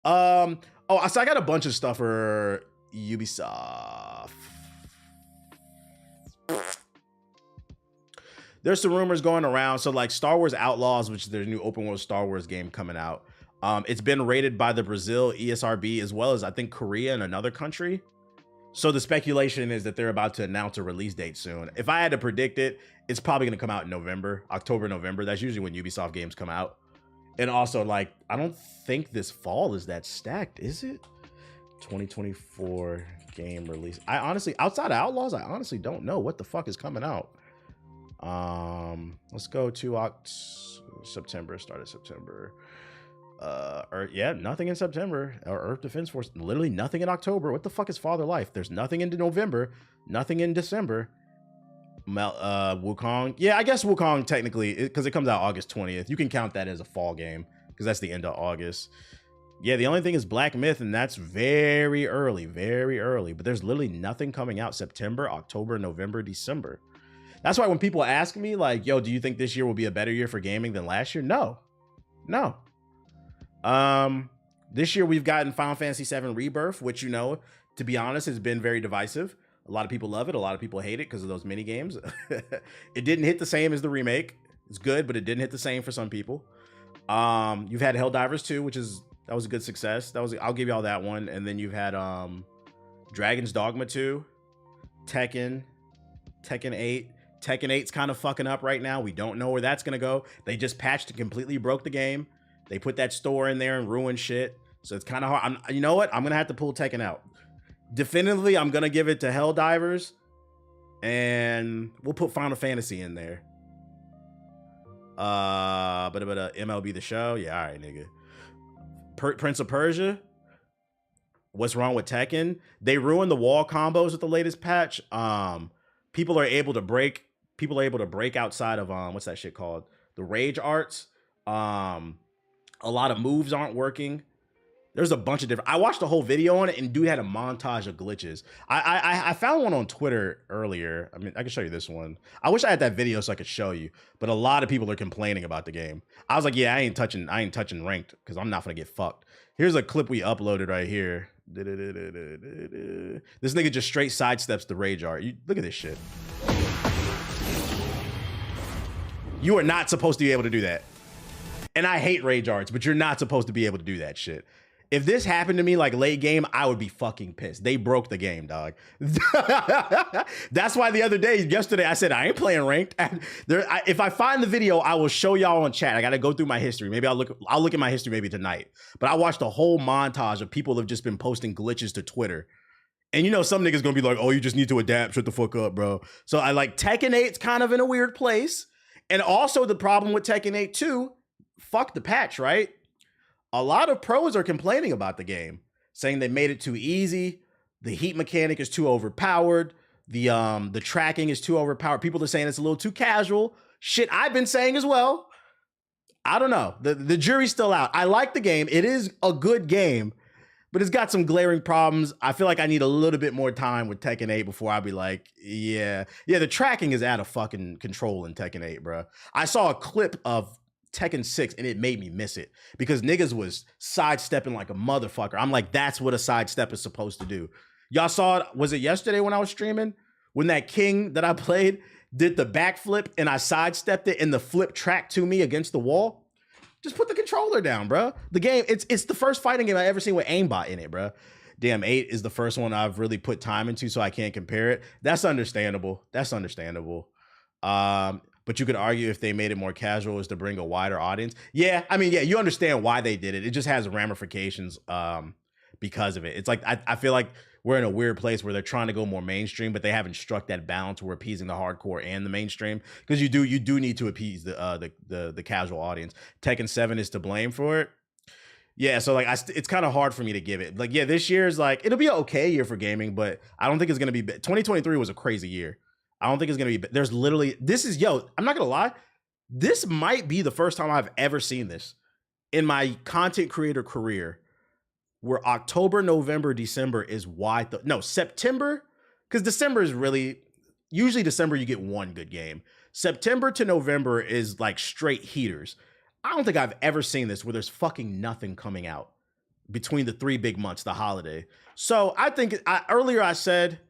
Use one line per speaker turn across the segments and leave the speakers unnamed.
Oh, so I got a bunch of stuff for Ubisoft. There's some rumors going around. So like Star Wars Outlaws, which is their new open world Star Wars game coming out. It's been rated by the Brazil ESRB as well as I think Korea and another country. So the speculation is that they're about to announce a release date soon. If I had to predict it, it's probably going to come out in November, October, November. That's usually when Ubisoft games come out. And also, like, I don't think this fall is that stacked, is it? 2024 game release. I honestly, outside of Outlaws, I honestly don't know what the fuck is coming out. Let's go to September, start of September. Yeah, nothing in September. Or Earth Defense Force, literally nothing in October. What the fuck is Father Life? There's nothing into November, nothing in December. Wukong. Yeah, I guess Wukong technically, because it comes out August 20th. You can count that as a fall game because that's the end of August. Yeah, the only thing is Black Myth, and that's very early, very early. But there's literally nothing coming out September, October, November, December. That's why when people ask me, like, yo, do you think this year will be a better year for gaming than last year? No. No. This year we've gotten Final Fantasy VII Rebirth, which, you know, to be honest, has been very divisive. A lot of people love it. A lot of people hate it because of those mini games. It didn't hit the same as the remake. It's good, but it didn't hit the same for some people. You've had Helldivers 2, that was a good success. I'll give y'all that one. And then you've had Dragon's Dogma 2, Tekken 8. Tekken 8's kind of fucking up right now. We don't know where that's gonna go. They just patched and completely broke the game. They put that store in there and ruined shit. So it's kind of hard. You know what? I'm gonna have to pull Tekken out. Definitively, I'm gonna give it to Helldivers, and we'll put Final Fantasy in there. But MLB The Show, yeah, all right, nigga. Prince of Persia. What's wrong with Tekken? They ruined the wall combos with the latest patch. People are able to break outside of what's that shit called? The rage arts. A lot of moves aren't working. There's a bunch of different. I watched the whole video on it, and dude had a montage of glitches. I found one on Twitter earlier. I mean, I can show you this one. I wish I had that video so I could show you. But a lot of people are complaining about the game. I was like, yeah, I ain't touching ranked because I'm not gonna get fucked. Here's a clip we uploaded right here. This nigga just straight sidesteps the rage art. Look at this shit. You are not supposed to be able to do that. And I hate rage arts, but you're not supposed to be able to do that shit. If this happened to me like late game, I would be fucking pissed. They broke the game, dog. That's why yesterday, I said I ain't playing ranked. If I find the video, I will show y'all on chat. I gotta go through my history. Maybe I'll look at my history maybe tonight. But I watched a whole montage of people have just been posting glitches to Twitter. And you know, some niggas gonna be like, oh, you just need to adapt. Shut the fuck up, bro. So I like Tekken 8's kind of in a weird place. And also the problem with Tekken 8 too, fuck the patch, right? A lot of pros are complaining about the game, saying they made it too easy. The heat mechanic is too overpowered. The tracking is too overpowered. People are saying it's a little too casual. Shit, I've been saying as well. I don't know. The jury's still out. I like the game. It is a good game, but it's got some glaring problems. I feel like I need a little bit more time with Tekken 8 before I'll be like, yeah, the tracking is out of fucking control in Tekken 8, bro. I saw a clip of Tekken 6 and it made me miss it because niggas was sidestepping like a motherfucker. I'm like, that's what a sidestep is supposed to do. Y'all saw it, was it yesterday when I was streaming? When that king that I played did the backflip and I sidestepped it and the flip tracked to me against the wall? Just put the controller down, bro. The game, it's the first fighting game I ever seen with aimbot in it, bro. Damn, 8 is the first one I've really put time into, so I can't compare it. That's understandable. But you could argue if they made it more casual is to bring a wider audience. Yeah, I mean, yeah, you understand why they did it. It just has ramifications because of it. It's like, I feel like we're in a weird place where they're trying to go more mainstream, but they haven't struck that balance where appeasing the hardcore and the mainstream. Because you do need to appease the casual audience. Tekken 7 is to blame for it. Yeah, so like it's kind of hard for me to give it. Like, yeah, this year is like, it'll be an okay year for gaming, but I don't think it's gonna be 2023 was a crazy year. I don't think it's gonna be. There's literally, I'm not gonna lie. This might be the first time I've ever seen this in my content creator career where October, November, December is wide. No, September, because December is really, usually December you get one good game. September to November is like straight heaters. I don't think I've ever seen this where there's fucking nothing coming out between the 3 big months, the holiday. So I think earlier I said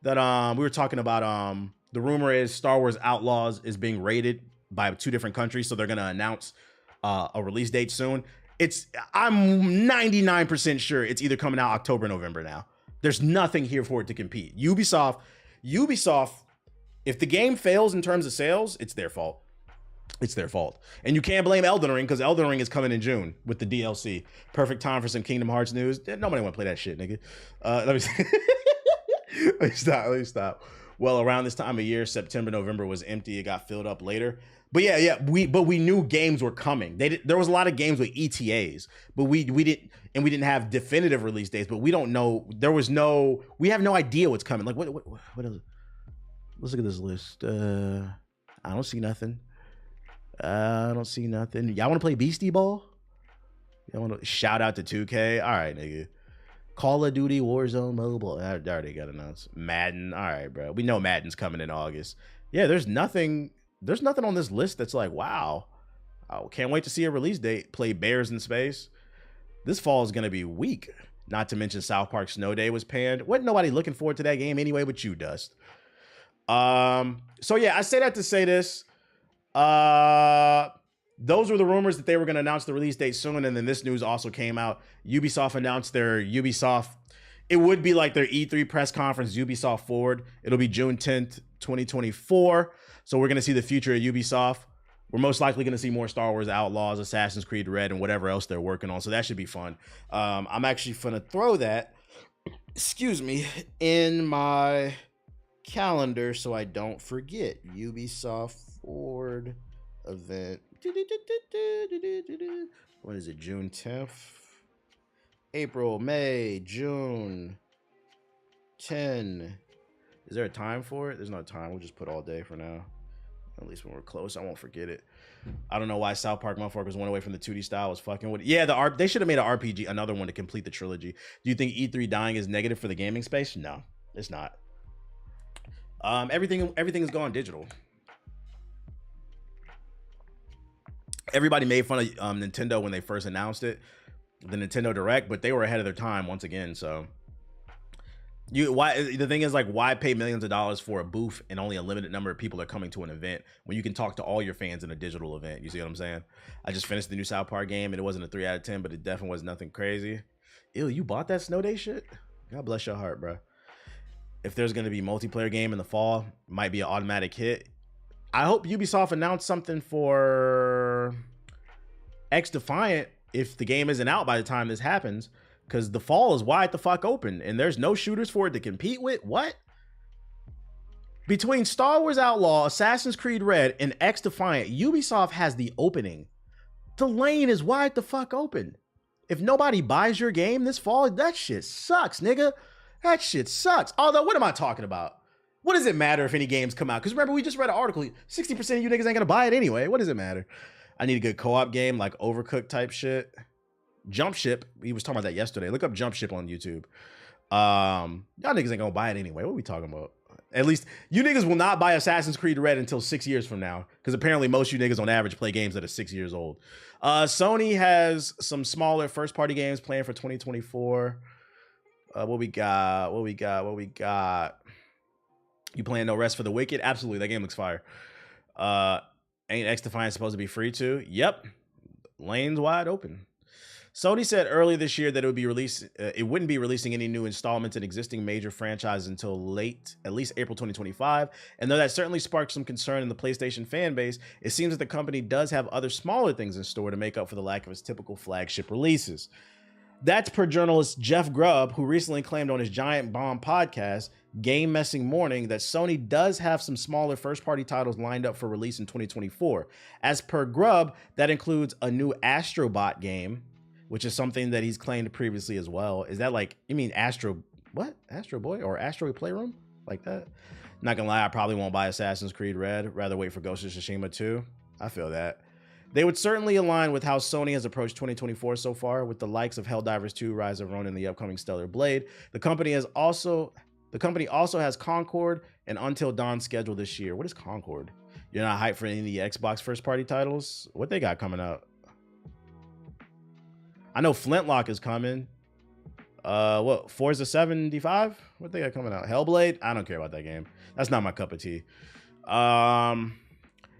that we were talking about the rumor is Star Wars Outlaws is being rated by 2 different countries, so they're gonna announce a release date soon. I'm 99% sure it's either coming out October, November now. There's nothing here for it to compete. Ubisoft, if the game fails in terms of sales, it's their fault. It's their fault. And you can't blame Elden Ring because Elden Ring is coming in June with the DLC. Perfect time for some Kingdom Hearts news. Nobody want to play that shit, nigga. Let me let me stop. Well, around this time of year, September, November was empty. It got filled up later. But yeah, we knew games were coming. There was a lot of games with ETAs, but we didn't have definitive release dates. But we don't know. We have no idea what's coming. Like what is it? Let's look at this list. I don't see nothing. I don't see nothing. Y'all want to play Beastie Ball? Y'all want to shout out to 2K? All right, nigga. Call of Duty Warzone Mobile. I already got announced. Madden. All right, bro. We know Madden's coming in August. Yeah, there's nothing on this list that's like, wow. I can't wait to see a release date. Play Bears in Space. This fall is going to be weak. Not to mention South Park Snow Day was panned. Wasn't nobody looking forward to that game anyway but you, Dust. So yeah, I say that to say this. Those were the rumors that they were going to announce the release date soon, and then this news also came out. Ubisoft announced their Ubisoft. It would be like their E3 press conference, Ubisoft Forward. It'll be June 10th, 2024. So we're going to see the future of Ubisoft. We're most likely going to see more Star Wars Outlaws, Assassin's Creed Red, and whatever else they're working on. So that should be fun. I'm actually going to throw that, in my calendar so I don't forget. Ubisoft Forward event. What is it? June 10th? April, May, June 10. Is there a time for it? There's no time. We'll just put all day for now. At least when we're close, I won't forget it. I don't know why South Park motherfuckers went away from the 2D style. Was fucking with it. Yeah, they should have made an RPG, another one to complete the trilogy. Do you think E3 dying is negative for the gaming space? No, it's not. Everything is gone digital. Everybody made fun of Nintendo when they first announced it, the Nintendo Direct, but they were ahead of their time once again. So the thing is, like, why pay millions of dollars for a booth and only a limited number of people are coming to an event when you can talk to all your fans in a digital event? You see what I'm saying? I just finished the new South Park game and it wasn't a 3 out of 10, but it definitely was nothing crazy. Ew, you bought that Snow Day shit? God bless your heart, bro. If there's going to be multiplayer game in the fall, it might be an automatic hit. I hope Ubisoft announced something for X Defiant if the game isn't out by the time this happens, because the fall is wide the fuck open and there's no shooters for it to compete with. What? Between Star Wars Outlaw, Assassin's Creed Red, and X Defiant, Ubisoft has the opening. The lane is wide the fuck open. If nobody buys your game this fall, that shit sucks, nigga. That shit sucks. Although, what am I talking about? What does it matter if any games come out? Because remember, we just read an article. 60% of you niggas ain't gonna buy it anyway. What does it matter? I need a good co-op game, like Overcooked type shit. Jump Ship. He was talking about that yesterday. Look up Jump Ship on YouTube. Y'all niggas ain't gonna buy it anyway. What are we talking about? At least you niggas will not buy Assassin's Creed Red until 6 years from now. Because apparently most of you niggas on average play games that are 6 years old. Sony has some smaller first-party games planned for 2024. What we got? You playing No Rest for the Wicked? Absolutely, that game looks fire. Ain't X Defiant supposed to be free too? Yep, lanes wide open. Sony said earlier this year that it wouldn't be releasing any new installments in existing major franchises until at least April 2025. And though that certainly sparked some concern in the PlayStation fan base, it seems that the company does have other smaller things in store to make up for the lack of its typical flagship releases. That's per journalist Jeff Grubb, who recently claimed on his Giant Bomb podcast, Game Messing Morning, that Sony does have some smaller first-party titles lined up for release in 2024. As per Grubb, that includes a new Astrobot game, which is something that he's claimed previously as well. Is that like, you mean Astro Boy or Astro Playroom? Like that? Not gonna lie, I probably won't buy Assassin's Creed Red. Rather wait for Ghost of Tsushima 2. I feel that. They would certainly align with how Sony has approached 2024 so far, with the likes of Helldivers 2, Rise of Ronin, and the upcoming Stellar Blade. The company also has Concord and Until Dawn scheduled this year. What is Concord? You're not hyped for any of the Xbox first-party titles? What they got coming out? I know Flintlock is coming. What, Forza 75? What they got coming out? Hellblade? I don't care about that game. That's not my cup of tea.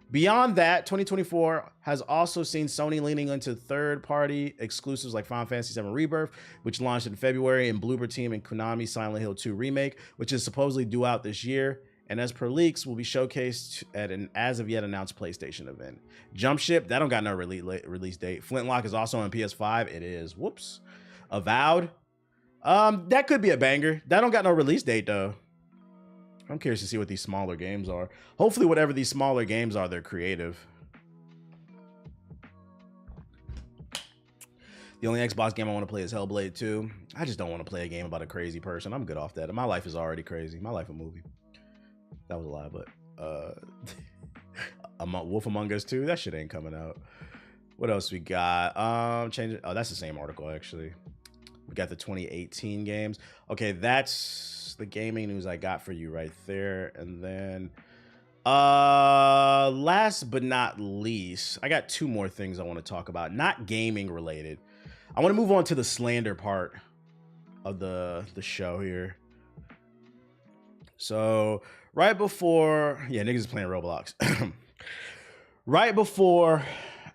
Beyond that, 2024 has also seen Sony leaning into third-party exclusives like Final Fantasy VII Rebirth, which launched in February, and Bloober Team and Konami Silent Hill 2 Remake, which is supposedly due out this year, and as per leaks, will be showcased at an as-of-yet announced PlayStation event. Jump Ship, that don't got no release date. Flintlock is also on PS5. It is. Whoops. Avowed. That could be a banger. That don't got no release date, though. I'm curious to see what these smaller games are. Hopefully, whatever these smaller games are, they're creative. The only Xbox game I want to play is Hellblade 2. I just don't want to play a game about a crazy person. I'm good off that. My life is already crazy. My life a movie. That was a lie, but Wolf Among Us 2, that shit ain't coming out. What else we got? Change it. Oh, that's the same article, actually. We got the 2018 games. Okay, that's the gaming news I got for you right there. And then last but not least, I got two more things I want to talk about, not gaming related. I want to move on to the slander part of the show here. So right before, yeah, niggas is playing Roblox. Right before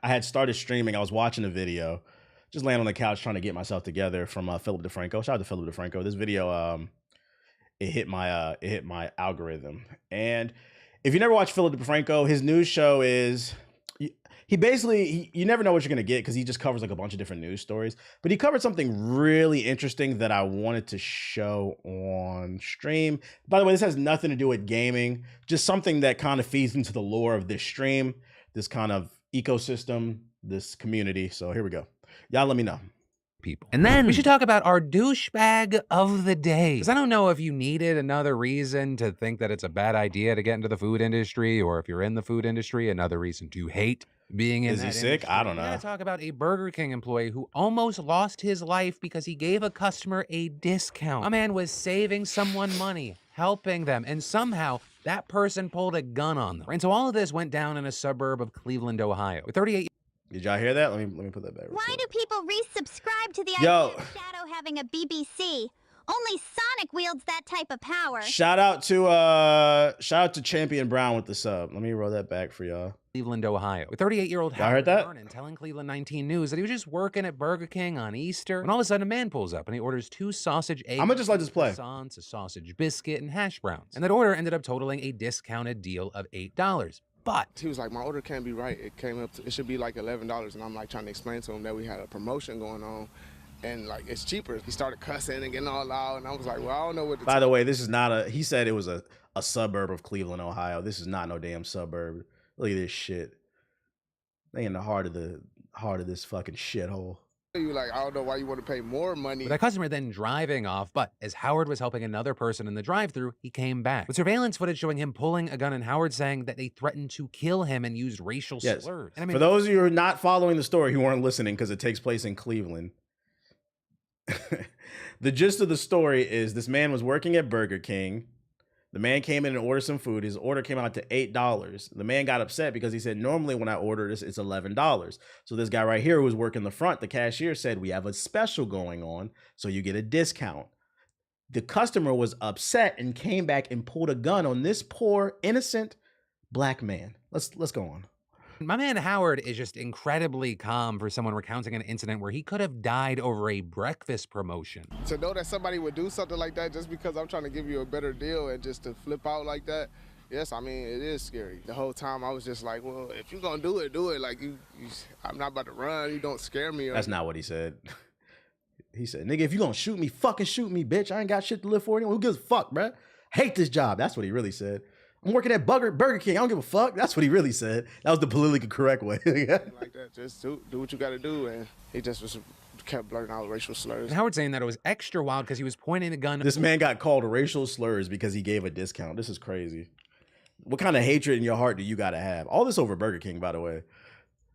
I had started streaming, I was watching a video, just laying on the couch trying to get myself together, from Philip DeFranco. Shout out to Philip DeFranco. This video, it hit my algorithm. And if you never watched Philip DeFranco, his news show is, he basically, you never know what you're gonna get because he just covers like a bunch of different news stories. But he covered something really interesting that I wanted to show on stream. By the way, this has nothing to do with gaming, just something that kind of feeds into the lore of this stream, this kind of ecosystem, this community. So here we go. Y'all let me know.
People. And then we should talk about our douchebag of the day. Because I don't know if you needed another reason to think that it's a bad idea to get into the food industry, or if you're in the food industry, another reason to hate being in that industry.
Is he sick? I don't know.
I gotta talk about a Burger King employee who almost lost his life because he gave a customer a discount. A man was saving someone money, helping them, and somehow that person pulled a gun on them. And so all of this went down in a suburb of Cleveland, Ohio. With 38.
Did y'all hear that? Let me put that back.
Why do people resubscribe to the idea of Shadow having a BBC? Only Sonic wields that type of power.
Shout out to Champion Brown with the sub. Let me roll that back for y'all.
Cleveland, Ohio. With 38-year-old
Howard
Vernon telling Cleveland 19 News that he was just working at Burger King on Easter when all of a sudden a man pulls up and he orders 2 sausage eggs.
I'm gonna just let this play.
A sausage biscuit, and hash browns. And that order ended up totaling a discounted deal of $8. But
he was like, my order can't be right. It came up to, it should be like $11. And I'm like trying to explain to him that we had a promotion going on and like it's cheaper. He started cussing and getting all loud. And I was like, well, I don't know what to
By the way, this is not he said it was a suburb of Cleveland, Ohio. This is not no damn suburb. Look at this shit. They in the heart of this fucking shithole.
You like, I don't know why you want to pay more money.
With that customer then driving off, but as Howard was helping another person in the drive-thru, he came back. With surveillance footage showing him pulling a gun and Howard saying that they threatened to kill him and used racial slurs. And I mean,
for those of you who are not following the story, who weren't listening because it takes place in Cleveland, the gist of the story is this man was working at Burger King. The man came in and ordered some food. His order came out to $8. The man got upset because he said, normally when I order this, it's $11. So this guy right here who was working the front, the cashier, said, we have a special going on, so you get a discount. The customer was upset and came back and pulled a gun on this poor, innocent black man. Let's go on.
My man Howard is just incredibly calm for someone recounting an incident where he could have died over a breakfast promotion.
To know that somebody would do something like that just because I'm trying to give you a better deal and just to flip out like that, yes, I mean, it is scary. The whole time I was just like, well, if you're going to do it. Like, I'm not about to run. You don't scare me.
That's not what he said. He said, nigga, if you going to shoot me, fucking shoot me, bitch. I ain't got shit to live for anymore. Who gives a fuck, bruh? Hate this job. That's what he really said. I'm working at Burger King. I don't give a fuck. That's what he really said. That was the politically correct way.
Like that, just do what you got to do. And he just kept blurting out racial slurs.
And Howard saying that it was extra wild because he was pointing the gun.
This man got called racial slurs because he gave a discount. This is crazy. What kind of hatred in your heart do you got to have? All this over Burger King, by the way.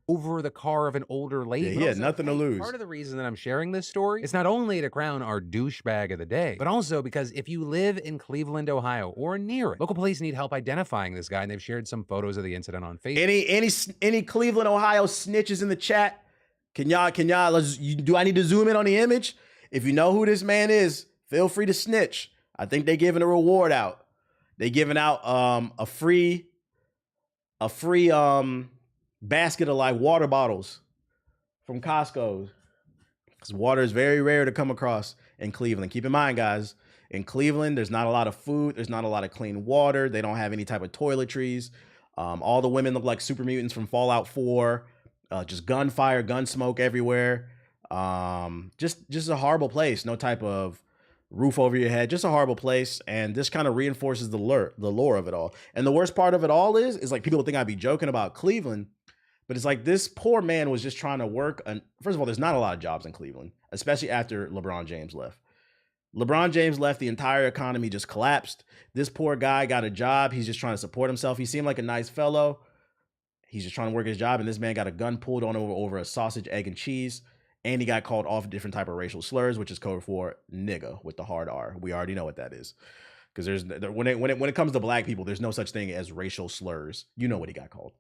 Over the car of an older lady.
Yeah, he had nothing to lose.
Part of the reason that I'm sharing this story is not only to crown our douchebag of the day, but also because if you live in Cleveland, Ohio, or near it, local police need help identifying this guy, and they've shared some photos of the incident on Facebook.
Any Cleveland, Ohio snitches in the chat? Can y'all, do I need to zoom in on the image? If you know who this man is, feel free to snitch. I think they giving a reward out. They giving out a free basket of like water bottles from Costco. Because water is very rare to come across in Cleveland. Keep in mind, guys, in Cleveland, there's not a lot of food. There's not a lot of clean water. They don't have any type of toiletries. All the women look like super mutants from Fallout 4. Just gunfire, gun smoke everywhere. Just a horrible place. No type of roof over your head. Just a horrible place. And this kind of reinforces the lore of it all. And the worst part of it all is like people think I'd be joking about Cleveland, but it's like this poor man was just trying to work. And first of all, there's not a lot of jobs in Cleveland, especially after LeBron James left. LeBron James left, the entire economy just collapsed. This poor guy got a job. He's just trying to support himself. He seemed like a nice fellow. He's just trying to work his job, and this man got a gun pulled on over a sausage, egg, and cheese, and he got called off different type of racial slurs, which is code for nigga with the hard R. We already know what that is, because when it comes to black people, there's no such thing as racial slurs. You know what he got called.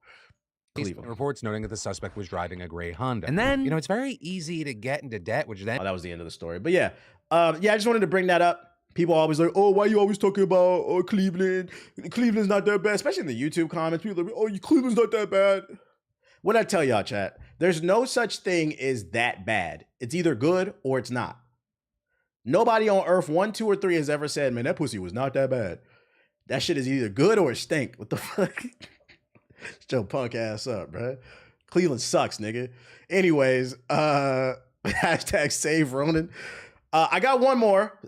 Cleveland.
Reports noting that the suspect was driving a gray Honda. And then, it's very easy to get into debt, which then...
Oh, that was the end of the story. But yeah, I just wanted to bring that up. People always like, oh, why are you always talking about Cleveland? Cleveland's not that bad, especially in the YouTube comments. People are like, oh, Cleveland's not that bad. What'd I tell y'all, chat? There's no such thing as that bad. It's either good or it's not. Nobody on Earth 1, 2, or 3 has ever said, man, that pussy was not that bad. That shit is either good or it stink. What the fuck? Shut your punk ass up, bro. Cleveland sucks, nigga. Anyways, hashtag save Ronan. I got one more.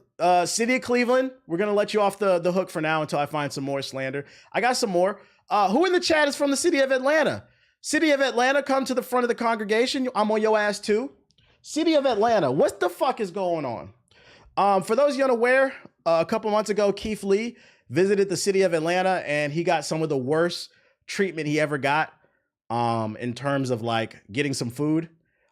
City of Cleveland. We're going to let you off the hook for now until I find some more slander. I got some more. Who in the chat is from the city of Atlanta? City of Atlanta, come to the front of the congregation. I'm on your ass too. City of Atlanta, what the fuck is going on? For those of you unaware, a couple months ago, Keith Lee visited the city of Atlanta, and he got some of the worst treatment he ever got in terms of like getting some food.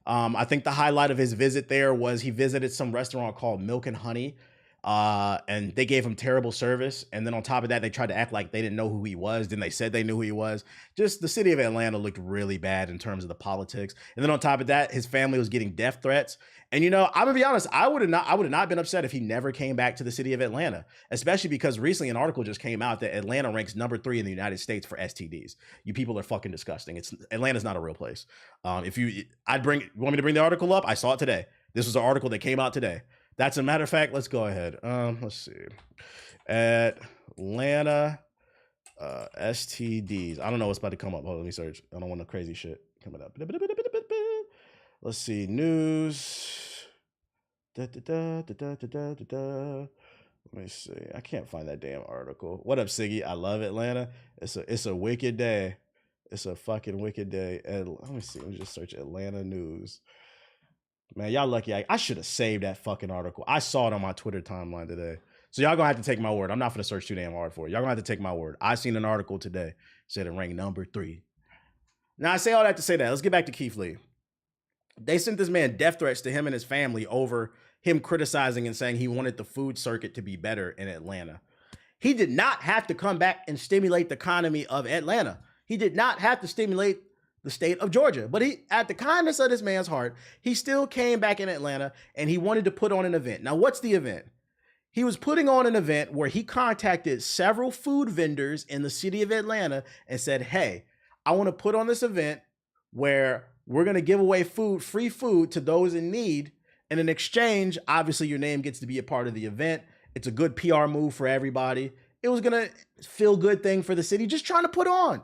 I think the highlight of his visit there was he visited some restaurant called Milk and Honey, and they gave him terrible service. And then on top of that, they tried to act like they didn't know who he was. Then they said they knew who he was. Just the city of Atlanta looked really bad in terms of the politics. And then on top of that, his family was getting death threats. And I'm gonna be honest, I would have not been upset if he never came back to the city of Atlanta, especially because recently an article just came out that Atlanta ranks number 3 in the United States for STDs. You people are fucking disgusting. Atlanta's not a real place. Want me to bring the article up? I saw it today. This was an article that came out today. That's a matter of fact. Let's go ahead. Let's see. Atlanta STDs. I don't know what's about to come up. Hold on, let me search. I don't want no crazy shit coming up. Let's see. News. Let me see. I can't find that damn article. What up, Siggy? I love Atlanta. It's a wicked day. It's a fucking wicked day. And let me see. Let me just search Atlanta news. Man, y'all lucky. I should have saved that fucking article. I saw it on my Twitter timeline today. So y'all gonna have to take my word. I'm not gonna search too damn hard for it. Y'all gonna have to take my word. I seen an article today said it ranked number 3. Now I say all that to say that. Let's get back to Keith Lee. They sent this man death threats to him and his family over him criticizing and saying he wanted the food circuit to be better in Atlanta. He did not have to come back and stimulate the economy of Atlanta. He did not have to stimulate the state of Georgia. But he, at the kindness of this man's heart, he still came back in Atlanta and he wanted to put on an event. Now, what's the event? He was putting on an event where he contacted several food vendors in the city of Atlanta and said, hey, I want to put on this event where we're going to give away food, free food to those in need. And in exchange, obviously your name gets to be a part of the event. It's a good PR move for everybody. It was going to feel good thing for the city, just trying to put on.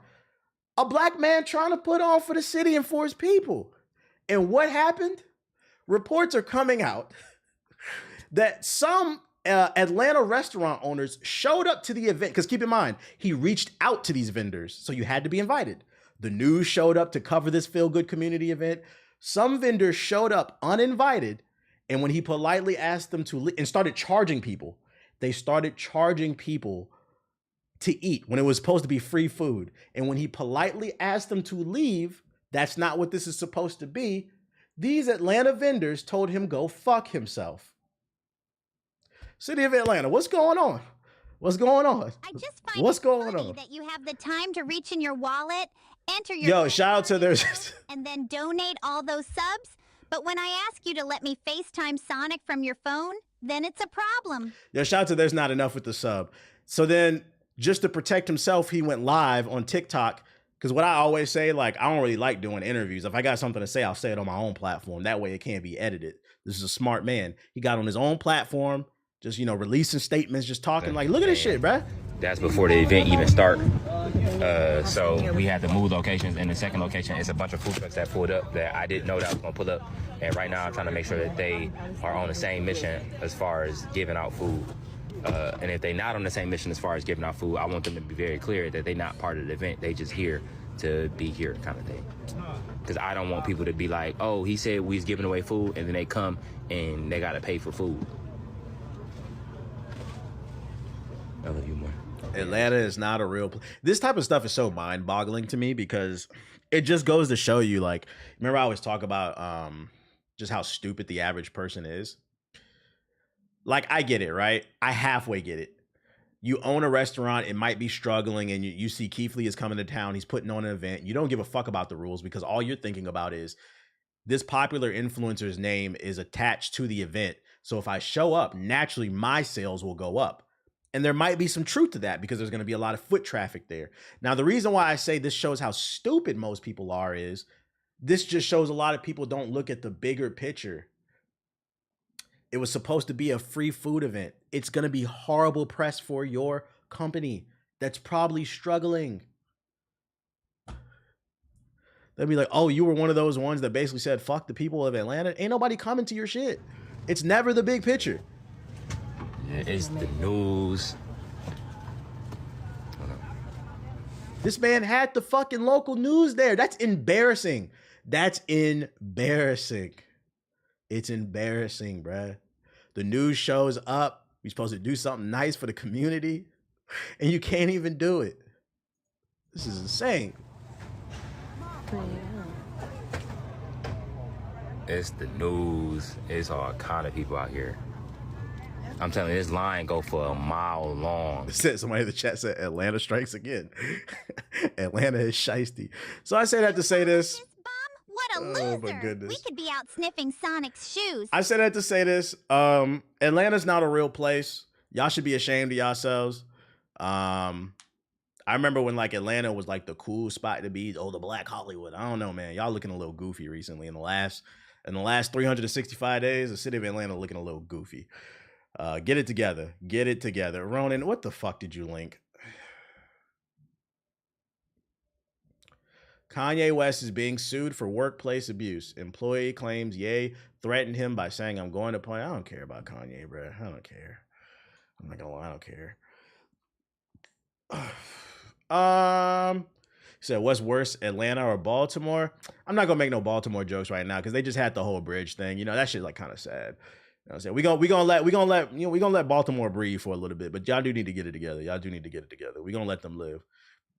A black man trying to put on for the city and for his people. And what happened? Reports are coming out that some Atlanta restaurant owners showed up to the event. Because keep in mind, he reached out to these vendors. So you had to be invited. The news showed up to cover this feel-good community event. Some vendors showed up uninvited. And when he politely asked them to leave and started charging people, they started charging people to eat when it was supposed to be free food. And when he politely asked them to leave, that's not what this is supposed to be. These Atlanta vendors told him go fuck himself. City of Atlanta, what's going on? What's going on?
I just find
what's
it
going
funny
on?
That you have the time to reach in your wallet, enter your
shout out to their
and then donate all those subs. But when I ask you to let me FaceTime Sonic from your phone, then it's a problem.
Yo, shout out to There's Not Enough with the sub. So then, just to protect himself, he went live on TikTok. Because what I always say, like, I don't really like doing interviews. If I got something to say, I'll say it on my own platform. That way it can't be edited. This is a smart man. He got on his own platform, just, you know, releasing statements, just talking like, look at this shit, bruh.
That's before the event even start. So we had to move locations. And the second location is a bunch of food trucks that pulled up that I didn't know that I was gonna pull up. And right now I'm trying to make sure that they are on the same mission as far as giving out food. And if they're not on the same mission as far as giving out food, I want them to be very clear that they're not part of the event. They just here to be here kind of thing. Because I don't want people to be like, oh, he said we was giving away food, and then they come and they gotta pay for food. I love you more.
Atlanta is not a real place. This type of stuff is so mind-boggling to me because it just goes to show you, like, remember I always talk about just how stupid the average person is? Like, I get it, right? I halfway get it. You own a restaurant, it might be struggling, and you see Keith Lee is coming to town, he's putting on an event. You don't give a fuck about the rules because all you're thinking about is this popular influencer's name is attached to the event. So if I show up, naturally my sales will go up. And there might be some truth to that because there's going to be a lot of foot traffic there. Now, the reason why I say this shows how stupid most people are is this just shows a lot of people don't look at the bigger picture. It was supposed to be a free food event. It's going to be horrible press for your company that's probably struggling. They'll be like, oh, you were one of those ones that basically said, fuck the people of Atlanta. Ain't nobody coming to your shit. It's never the big picture.
It's the news.
This man had the fucking local news there. That's embarrassing. That's embarrassing. It's embarrassing, bruh. The news shows up. You're supposed to do something nice for the community, and you can't even do it. This is insane.
It's the news. It's all kind of people out here. I'm telling you, this line go for a mile long.
Somebody in the chat said Atlanta strikes again. Atlanta is shiesty. So I say that to say this.
What a loser.
Oh my goodness.
We could be out sniffing Sonic's shoes.
I said that to say this. Atlanta's not a real place. Y'all should be ashamed of yourselves. I remember when like Atlanta was like the cool spot to be. Oh, the Black Hollywood. I don't know, man. Y'all looking a little goofy recently. In the last 365 days, the city of Atlanta looking a little goofy. Get it together. Get it together. Ronan, what the fuck did you link? Kanye West is being sued for workplace abuse. Employee claims Ye threatened him by saying, I'm going to play. I don't care about Kanye, bro. I don't care. I'm not gonna lie, I don't care. He said, what's worse, Atlanta or Baltimore? I'm not gonna make no Baltimore jokes right now because they just had the whole bridge thing. You know, that shit like kind of sad. You know what I'm saying? We gonna let Baltimore breathe for a little bit, but y'all do need to get it together. Y'all do need to get it together. We're gonna let them live.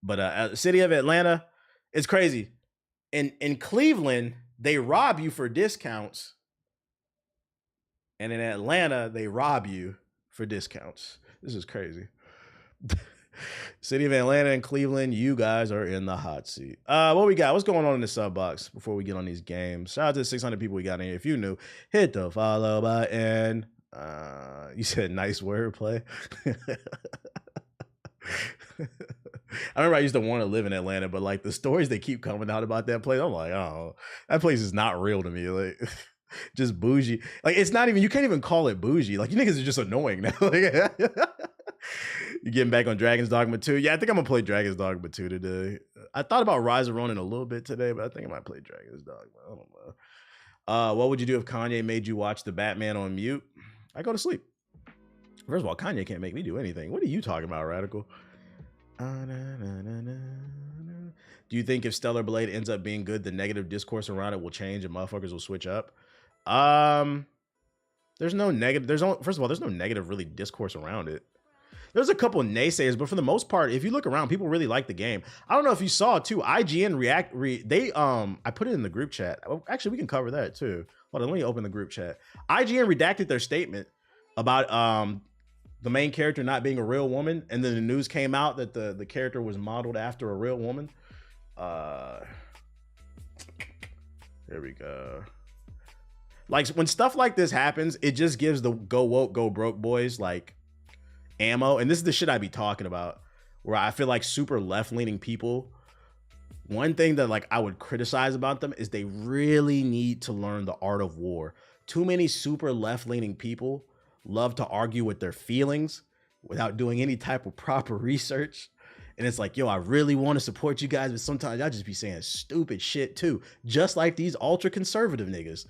But city of Atlanta, it's crazy. In Cleveland, they rob you for discounts. And in Atlanta, they rob you for discounts. This is crazy. City of Atlanta and Cleveland, you guys are in the hot seat. What we got? What's going on in the sub box before we get on these games? Shout out to the 600 people we got in here. If you new, hit the follow button. You said nice wordplay. I remember I used to want to live in Atlanta, but like the stories they keep coming out about that place, I'm like, oh, that place is not real to me. Like, just bougie. Like, it's not even, you can't even call it bougie. Like, you niggas are just annoying now. Like, you getting back on Dragon's Dogma 2? Yeah, I think I'm gonna play Dragon's Dogma 2 today. I thought about Rise of Ronin a little bit today, but I think I might play Dragon's Dogma. I don't know. What would you do if Kanye made you watch the Batman on mute? I go to sleep. First of all, Kanye can't make me do anything. What are you talking about, Radical? Do you think if Stellar Blade ends up being good, the negative discourse around it will change and motherfuckers will switch up? There's no negative. First of all, there's no negative really discourse around it. There's a couple of naysayers, but for the most part, if you look around, people really like the game. I don't know if you saw too. IGN I put it in the group chat. Actually, we can cover that too. Hold on, let me open the group chat. IGN redacted their statement about the main character not being a real woman, and then the news came out that the character was modeled after a real woman. There we go. Like when stuff like this happens, it just gives the go woke, go broke boys like ammo. And this is the shit I be talking about, where I feel like super left-leaning people, one thing that like I would criticize about them is they really need to learn the art of war. Too many super left-leaning people love to argue with their feelings without doing any type of proper research. And it's like, yo, I really want to support you guys, but sometimes y'all just be saying stupid shit too, just like these ultra conservative niggas.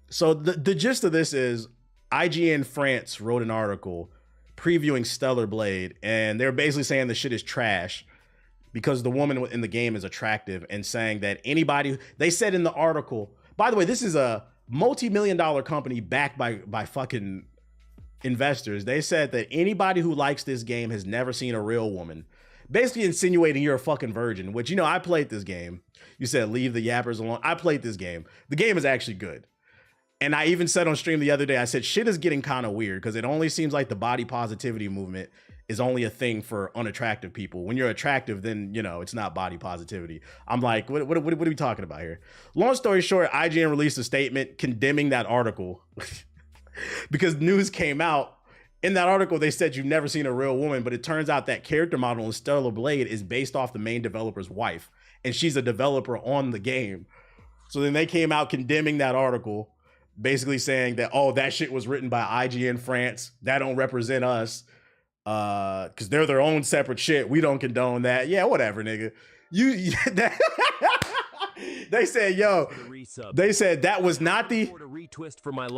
So the gist of this is IGN France wrote an article previewing Stellar Blade, and they're basically saying the shit is trash because the woman in the game is attractive, and saying that anybody, they said in the article, by the way, this is a multi-million-dollar company backed by fucking investors. They said that anybody who likes this game has never seen a real woman, basically insinuating you're a fucking virgin, which, you know, I played this game. You said leave the yappers alone. I played this game. The game is actually good. And I even said on stream the other day, I said, shit is getting kind of weird because it only seems like the body positivity movement is only a thing for unattractive people. When you're attractive, then, you know, it's not body positivity. I'm like, what are we talking about here? Long story short, IGN released a statement condemning that article because news came out. In that article, they said you've never seen a real woman, but it turns out that character model in Stellar Blade is based off the main developer's wife, and she's a developer on the game. So then they came out condemning that article, basically saying that, oh, that shit was written by IGN France. That don't represent us. Because they're their own separate shit. We don't condone that. Yeah, whatever, nigga. They said, yo, they said that was not the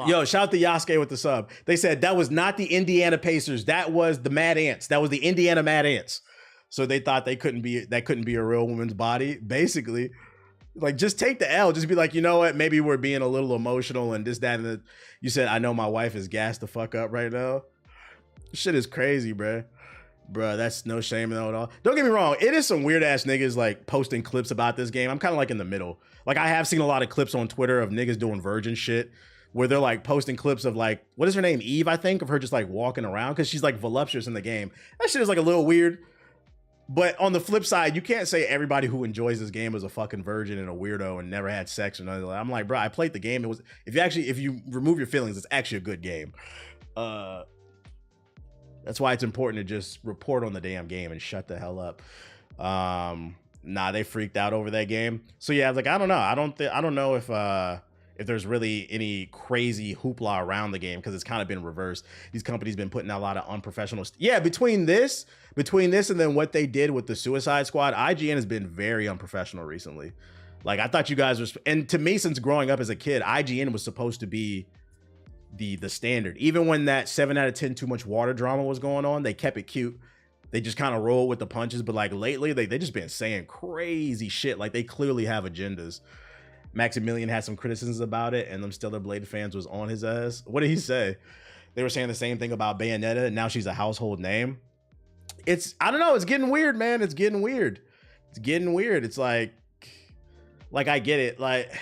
yo, shout out to Yasuke with the sub. They said that was not the Indiana Pacers. That was the Mad Ants. That was the Indiana Mad Ants. So they thought that couldn't be a real woman's body. Basically, like, just take the L. Just be like, you know what? Maybe we're being a little emotional and this, that, and the. You said, I know my wife is gassed the fuck up right now. Shit is crazy, bruh. Bruh, that's no shame at all. Don't get me wrong. It is some weird ass niggas like posting clips about this game. I'm kind of like in the middle. Like, I have seen a lot of clips on Twitter of niggas doing virgin shit where they're like posting clips of like, what is her name? Eve, I think, of her just like walking around because she's like voluptuous in the game. That shit is like a little weird. But on the flip side, you can't say everybody who enjoys this game is a fucking virgin and a weirdo and never had sex or nothing. I'm like, bro, I played the game. It was, if you remove your feelings, it's actually a good game. That's why it's important to just report on the damn game and shut the hell up. Nah, they freaked out over that game. So yeah, I was like, I don't know. I don't know if there's really any crazy hoopla around the game because it's kind of been reversed. These companies been putting out a lot of unprofessional. Yeah, between this and then what they did with the Suicide Squad, IGN has been very unprofessional recently. Like, I thought you guys were, and to me, since growing up as a kid, IGN was supposed to be the standard. Even when that 7 out of 10 too much water drama was going on, they kept it cute. They just kind of roll with the punches. But like lately, they just been saying crazy shit. Like, they clearly have agendas. Maximilian had some criticisms about it, and them Stellar Blade fans was on his ass. What did he say? They were saying the same thing about Bayonetta, and now she's a household name. I don't know, it's getting weird, man. It's getting weird. It's like I get it. Like,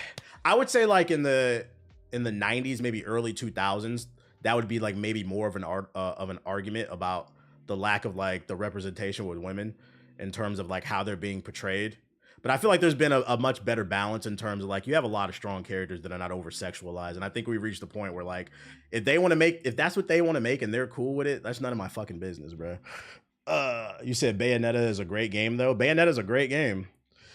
I would say like in the 90s, maybe early 2000s, that would be like maybe more of an argument about the lack of like the representation with women in terms of like how they're being portrayed. But I feel like there's been a much better balance in terms of like, you have a lot of strong characters that are not over sexualized. And I think we reached the point where like, if that's what they want to make and they're cool with it, that's none of my fucking business, bro. You said Bayonetta is a great game though. Bayonetta is a great game.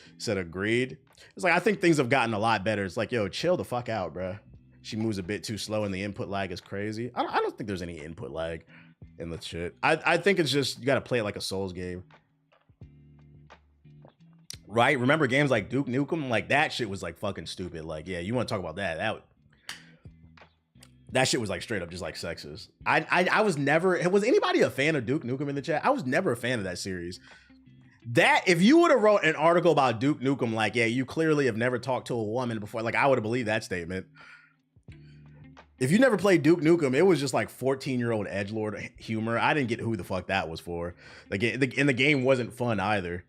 You said agreed. It's like, I think things have gotten a lot better. It's like, yo, chill the fuck out, bro. She moves a bit too slow and the input lag is crazy. I don't think there's any input lag in the shit. I think it's just, you got to play it like a Souls game. Right? Remember games like Duke Nukem? Like, that shit was like fucking stupid. Like, yeah, you want to talk about that? That shit was like straight up just like sexist. I was never, was anybody a fan of Duke Nukem in the chat? I was never a fan of that series. That, if you would have wrote an article about Duke Nukem, like, yeah, you clearly have never talked to a woman before, like, I would have believed that statement. If you never played Duke Nukem, it was just like 14-year-old edgelord humor. I didn't get who the fuck that was for. Like, and the game wasn't fun either.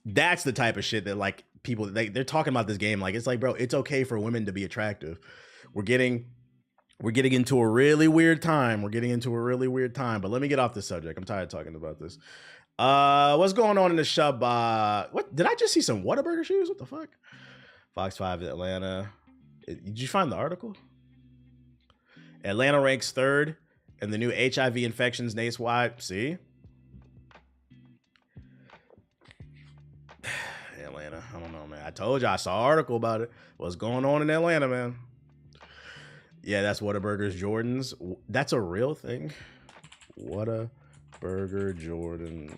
That's the type of shit that like people, they're talking about this game. Like, it's like, bro, it's okay for women to be attractive. We're getting into a really weird time. But let me get off this subject. I'm tired of talking about this. What's going on in the shop? What did I just see? Some Whataburger shoes? What the fuck? Fox 5 Atlanta Did you find the article? Atlanta ranks 3rd in the new HIV infections nationwide. See? Atlanta. I don't know, man. I told you I saw an article about it. What's going on in Atlanta, man? Yeah, that's Whataburger's Jordans. That's a real thing. Whataburger Jordans.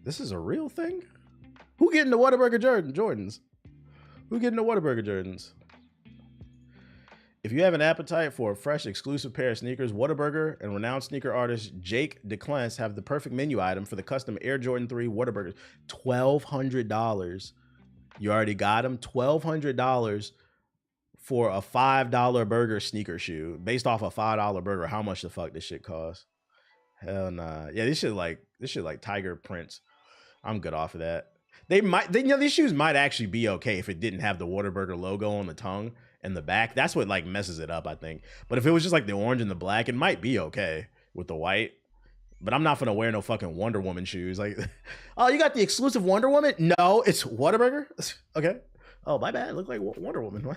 This is a real thing? Who getting the Whataburger Jordans? Who getting the Whataburger Jordans? If you have an appetite for a fresh, exclusive pair of sneakers, Whataburger and renowned sneaker artist Jake DeClance have the perfect menu item for the custom Air Jordan 3 Whataburgers. $1,200. You already got them? $1,200 for a $5 burger sneaker shoe. Based off a $5 burger, how much the fuck this shit costs? Hell nah. Yeah, this shit like tiger prints. I'm good off of that. These shoes might actually be okay if it didn't have the Whataburger logo on the tongue and the back. That's what like messes it up, I think. But if it was just like the orange and the black, it might be okay with the white. But I'm not gonna wear no fucking Wonder Woman shoes. Like, oh, you got the exclusive Wonder Woman? No, it's Whataburger. Okay. Oh, my bad. It looked like Wonder Woman.